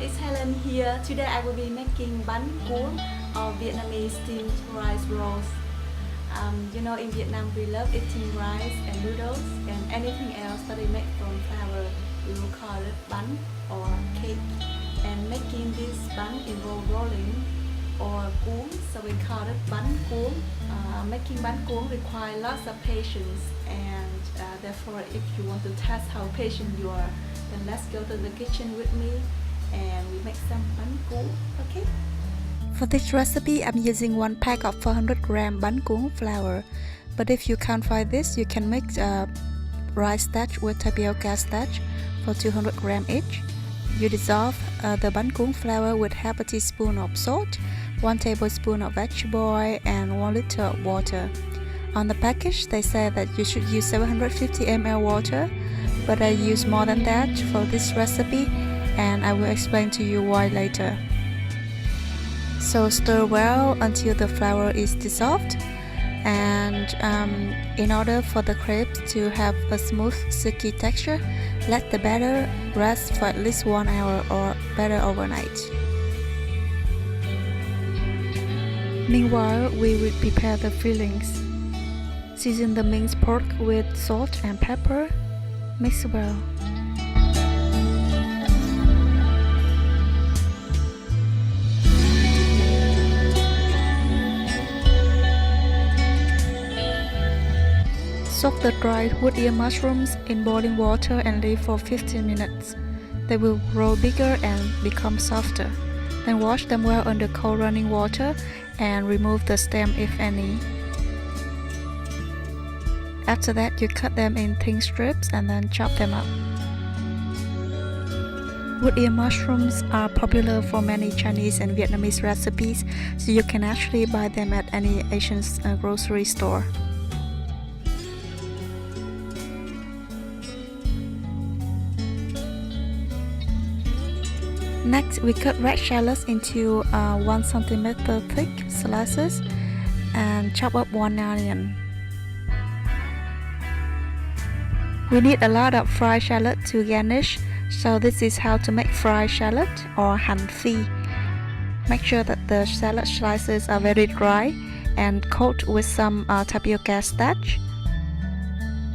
everyone, it's Helen here. Today I will be making bánh cuon or Vietnamese steamed rice rolls. In Vietnam we love eating rice and noodles and anything else that is made from flour. We will call it bánh or cake. And making this bánh involves rolling or cuon, so we call it bánh cuon. Making bánh cuon requires lots of patience, and therefore if you want to test how patient you are, then let's go to the kitchen with me and we make some bánh cuon, okay? For this recipe, I'm using one pack of 400g bánh cuon flour. But if you can't find this, you can mix rice starch with tapioca starch for 200g each. You dissolve the bánh cuon flour with half a teaspoon of salt, 1 tablespoon of vegetable oil, and 1 liter of water. On the package, they say that you should use 750 ml water, but I use more than that for this recipe, and I will explain to you why later. So stir well until the flour is dissolved, and in order for the crepes to have a smooth, silky texture, let the batter rest for at least 1 hour or better overnight. Meanwhile, we will prepare the fillings. Season the minced pork with salt and pepper. Mix well. Soak the dried wood ear mushrooms in boiling water and leave for 15 minutes. They will grow bigger and become softer. Then wash them well under cold running water and remove the stem if any. After that, you cut them in thin strips and then chop them up. Wood ear mushrooms are popular for many Chinese and Vietnamese recipes, so you can actually buy them at any Asian grocery store. Next, we cut red shallots into 1 cm thick slices and chop up 1 onion. We need a lot of fried shallot to garnish, so this is how to make fried shallot or hành phi. Make sure that the shallot slices are very dry and coat with some tapioca starch.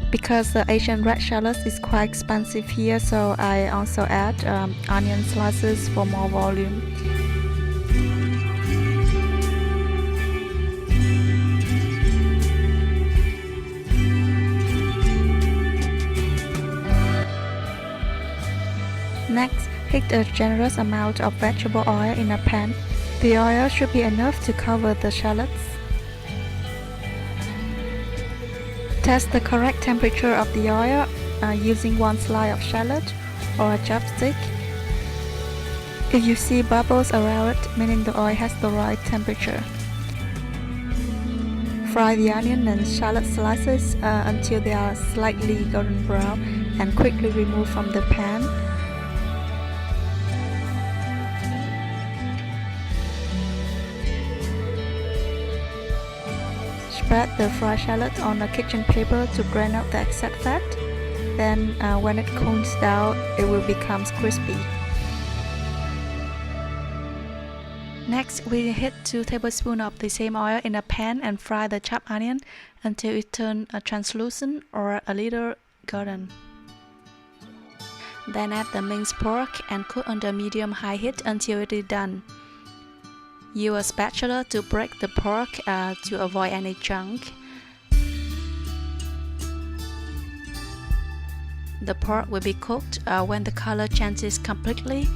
Because the Asian red shallot is quite expensive here, so I also add onion slices for more volume. Next, heat a generous amount of vegetable oil in a pan. The oil should be enough to cover the shallots. Test the correct temperature of the oil using 1 slice of shallot or a chopstick. If you see bubbles around it, meaning the oil has the right temperature. Fry the onion and shallot slices until they are slightly golden brown and quickly remove from the pan. Spread the fried shallot on a kitchen paper to drain out the excess fat. Then when it cools down, it will become crispy. Next, we heat 2 tablespoons of the same oil in a pan and fry the chopped onion until it turns translucent or a little golden. Then add the minced pork and cook under medium-high heat until it is done. Use a spatula to break the pork to avoid any chunk. The pork will be cooked when the color changes completely.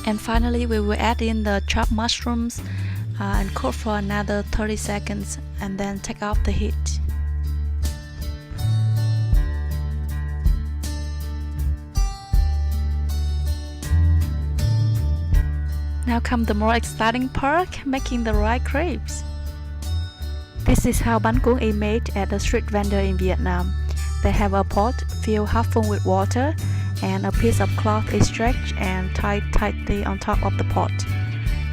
And finally, we will add in the chopped mushrooms and cook for another 30 seconds and then take off the heat. Now comes the more exciting part, making the rice crepes. This is how bánh cuon is made at a street vendor in Vietnam. They have a pot filled half full with water, and a piece of cloth is stretched and tied tightly on top of the pot.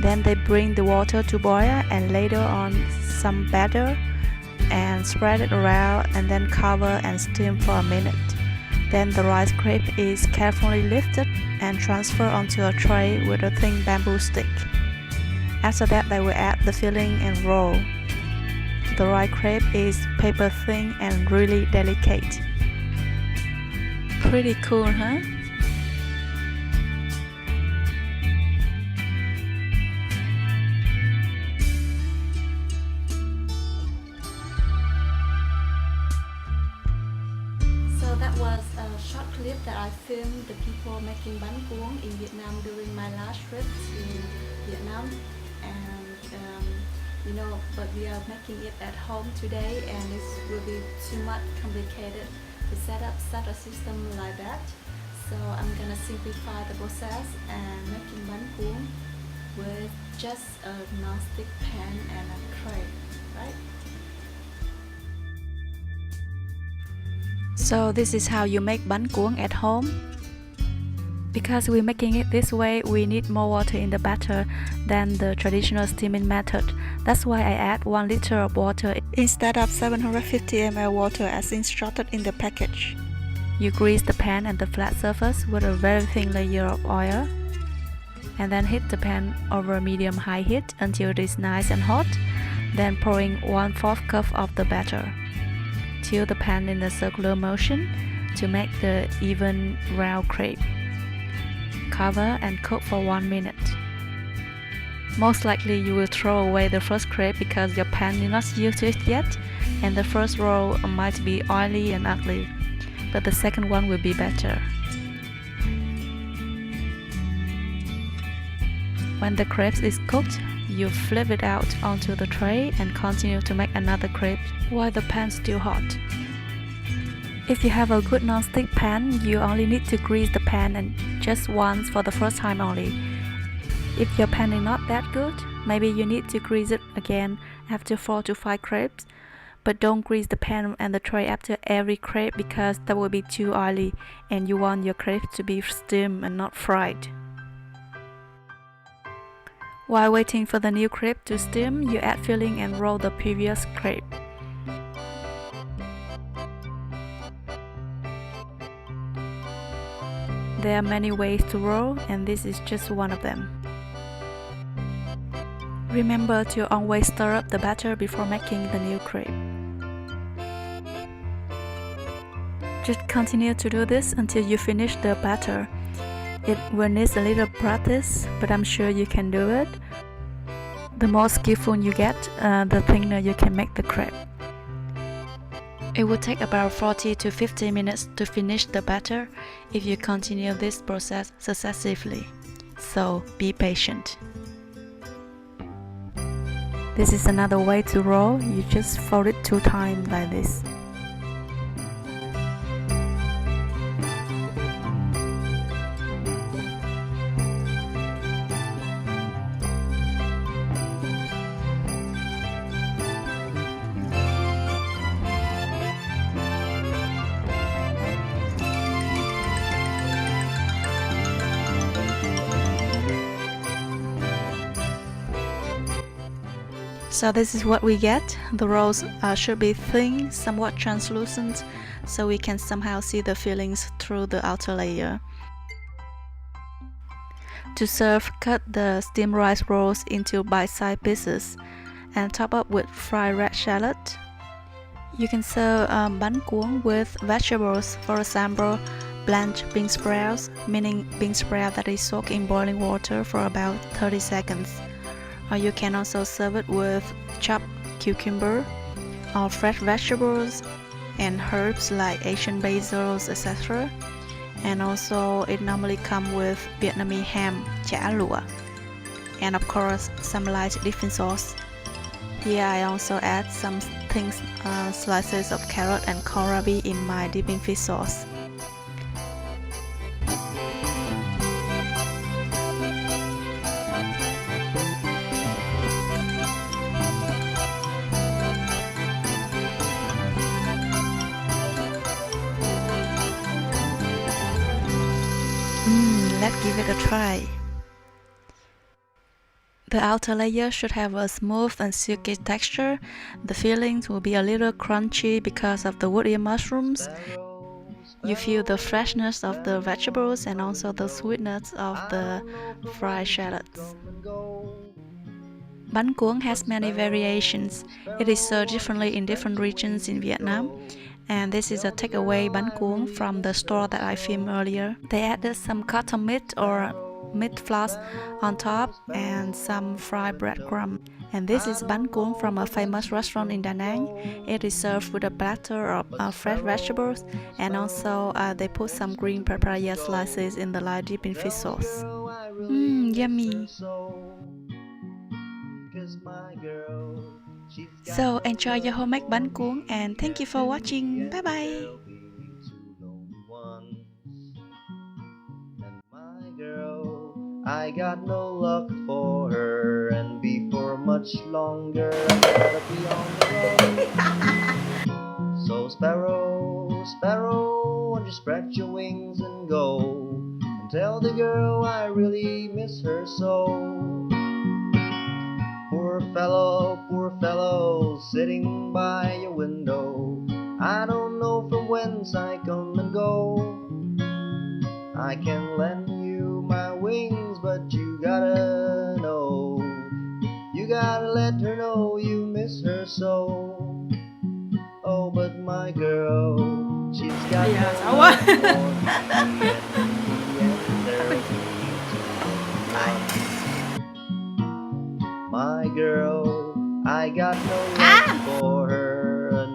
Then they bring the water to boil and ladle on some batter and spread it around and then cover and steam for a minute. Then the rice crepe is carefully lifted and transferred onto a tray with a thin bamboo stick. After that, they will add the filling and roll. The rice crepe is paper thin and really delicate. Pretty cool, huh? So that was a short clip that I filmed the people making bánh cuốn in Vietnam during my last trip to Vietnam. And but we are making it at home today, and it will be too much complicated to set up such a system like that. So I'm gonna simplify the process and making bánh cuốn with just a non-stick pan and a tray, right? So this is how you make bánh cuốn at home. Because we're making it this way, we need more water in the batter than the traditional steaming method. That's why I add 1 liter of water instead of 750 ml water as instructed in the package. You grease the pan and the flat surface with a very thin layer of oil, and then heat the pan over medium-high heat until it is nice and hot, then pouring 1/4 cup of the batter. Tilt the pan in a circular motion to make the even round crepe. Cover and cook for 1 minute. Most likely you will throw away the first crepe because your pan is not used to it yet, and the first roll might be oily and ugly, but the second one will be better. When the crepe is cooked, you flip it out onto the tray and continue to make another crepe while the pan is still hot. If you have a good non-stick pan, you only need to grease the pan and just once for the first time only. If your pan is not that good, maybe you need to grease it again after 4 to 5 crepes. But don't grease the pan and the tray after every crepe because that will be too oily and you want your crepes to be steamed and not fried. While waiting for the new crepe to steam, you add filling and roll the previous crepe. There are many ways to roll, and this is just one of them. Remember to always stir up the batter before making the new crepe. Just continue to do this until you finish the batter. It will need a little practice, but I'm sure you can do it. The more skillful you get, the thinner you can make the crepe. It will take about 40 to 50 minutes to finish the batter if you continue this process successively. So be patient. This is another way to roll. You just fold it 2 times like this. So this is what we get. The rolls should be thin, somewhat translucent, so we can somehow see the fillings through the outer layer. To serve, cut the steamed rice rolls into bite-sized pieces and top up with fried red shallot. You can serve bánh cuốn with vegetables, for example, blanched bean sprouts, meaning bean sprout that is soaked in boiling water for about 30 seconds. Or you can also serve it with chopped cucumber or fresh vegetables and herbs like Asian basils, etc. And also it normally comes with Vietnamese ham, chả lụa, and of course some light dipping sauce. Here I also add some thin slices of carrot and kohlrabi in my dipping fish sauce. Let's give it a try. The outer layer should have a smooth and silky texture. The fillings will be a little crunchy because of the woody mushrooms. You feel the freshness of the vegetables and also the sweetness of the fried shallots. Bánh cuon has many variations. It is served differently in different regions in Vietnam. And this is a takeaway bánh cuon from the store that I filmed earlier. They added some cotton meat or meat floss on top and some fried breadcrumb. And this is bánh cuon from a famous restaurant in Da Nang. It is served with a platter of fresh vegetables, and also they put some green papaya slices in the light dip in fish sauce. Yummy! So enjoy your homemade bánh cuon and thank you for watching. Bye bye! I got no luck for her, and before much longer I gotta be on the road. So sparrow, sparrow, won't you spread your wings and go and tell the girl I really miss her so. Poor fellow, sitting by your window, I don't know from whence I come and go. I can lend you my wings, but you gotta know, you gotta let her know you miss her so. Oh, but my girl, she's got no love for me, and there'll be my girl, I got no love for her.